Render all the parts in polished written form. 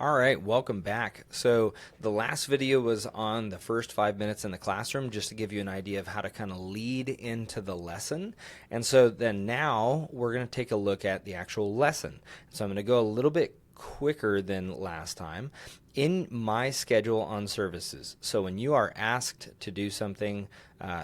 All right, welcome back. So the last video was on the first 5 minutes in the classroom, just to give you an idea of how to kind of lead into the lesson. And so then now we're going to take a look at the actual lesson. So I'm going to go a little bit quicker than last time in my schedule on services. So when you are asked to do something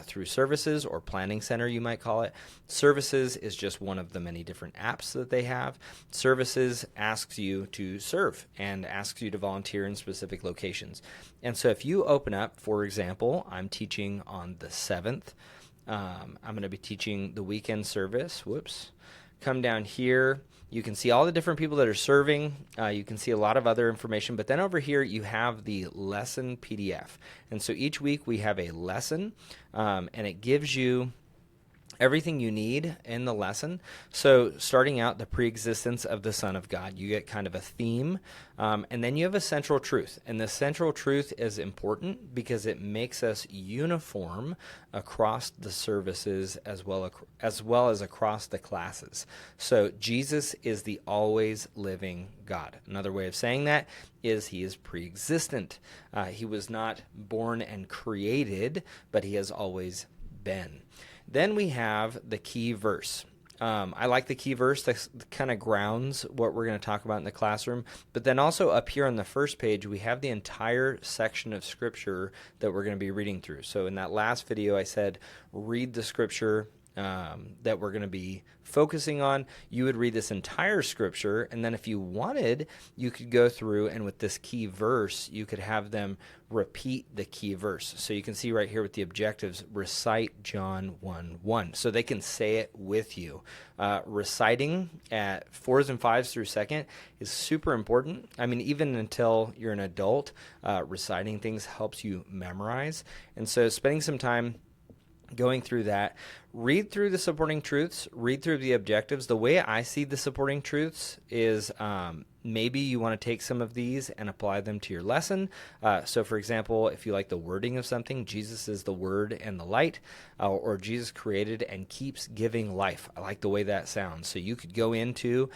through services or planning center, you might call it, services is just one of the many different apps that they have. Services asks you to serve and asks you to volunteer in specific locations. And so if you open up, for example, I'm teaching on the 7th. I'm going to be teaching the weekend service. Whoops. Come down here. You can see all the different people that are serving. You can see a lot of other information. But then over here, you have the lesson PDF. And so each week we have a lesson, and it gives you everything you need in the lesson. So starting out, the preexistence of the Son of God, you get kind of a theme, and then you have a central truth. And the central truth is important because it makes us uniform across the services as well as across the classes. So Jesus is the always living God. Another way of saying that is he is preexistent. He was not born and created, but he has always been. Then we have the key verse. I like the key verse. That kind of grounds what we're going to talk about in the classroom. But then also up here on the first page, we have the entire section of Scripture that we're going to be reading through. So in that last video, I said read the Scripture that we're going to be focusing on. You would read this entire Scripture, and then if you wanted, you could go through, and with this key verse, you could have them repeat the key verse. So you can see right here with the objectives, recite John 1:1. So they can say it with you. Reciting at 4s and 5s through 2nd is super important. I mean, even until you're an adult, reciting things helps you memorize. And so spending some time going through that, read through the supporting truths, read through the objectives. The way I see the supporting truths is maybe you want to take some of these and apply them to your lesson. So for example, if you like the wording of something, Jesus is the word and the light, or Jesus created and keeps giving life. I like the way that sounds. So you could go into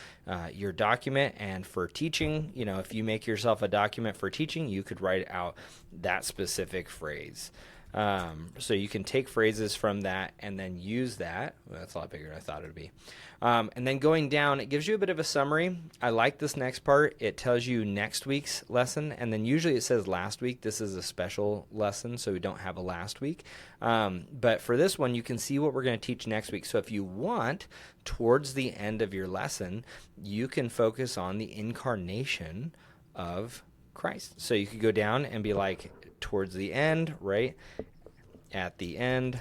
your document, and for teaching, if you make yourself a document for teaching, you could write out that specific phrase. So you can take phrases from that and then use that. Well, that's a lot bigger than I thought it would be. And then going down, it gives you a bit of a summary. I like this next part. It tells you next week's lesson, and then usually it says last week. This is a special lesson, so we don't have a last week. But for this one, you can see what we're going to teach next week. So if you want, towards the end of your lesson, you can focus on the incarnation of Christ. So you could go down and be like, towards the end, right? At the end,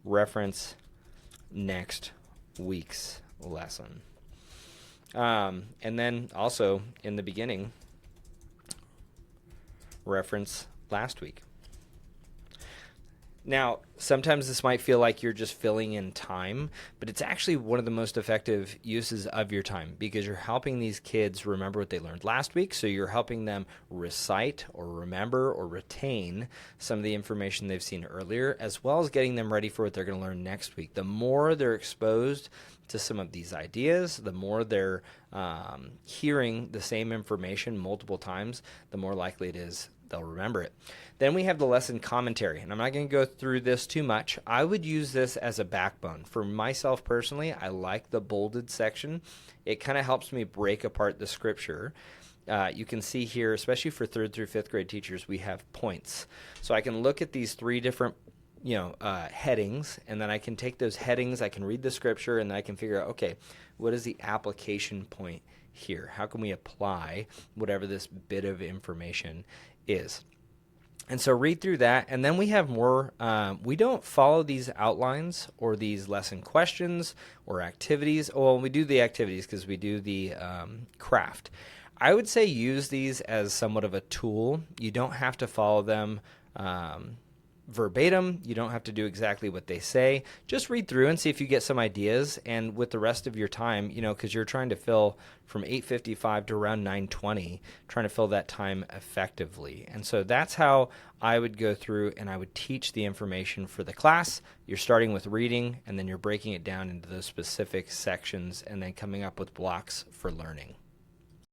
reference next week's lesson. And then also in the beginning, reference last week. Now, sometimes this might feel like you're just filling in time, but it's actually one of the most effective uses of your time because you're helping these kids remember what they learned last week. So you're helping them recite or remember or retain some of the information they've seen earlier, as well as getting them ready for what they're going to learn next week. The more they're exposed to some of these ideas, the more they're hearing the same information multiple times, the more likely it is they'll remember it. Then we have the lesson commentary, and I'm not going to go through this too much. I would use this as a backbone. For myself personally, I like the bolded section. It kind of helps me break apart the scripture. You can see here, especially for 3rd through 5th grade teachers, we have points. So I can look at these 3 different headings, and then I can take those headings, I can read the scripture, and then I can figure out, okay, what is the application point here? How can we apply whatever this bit of information is? And so read through that, and then we have more. We don't follow these outlines or these lesson questions or activities. Well, we do the activities because we do the craft. I would say use these as somewhat of a tool. You don't have to follow them verbatim. You don't have to do exactly what they say. Just read through and see if you get some ideas. And with the rest of your time, because you're trying to fill from 8:55 to around 9:20, trying to fill that time effectively. And so that's how I would go through and I would teach the information for the class. You're starting with reading, and then you're breaking it down into those specific sections and then coming up with blocks for learning.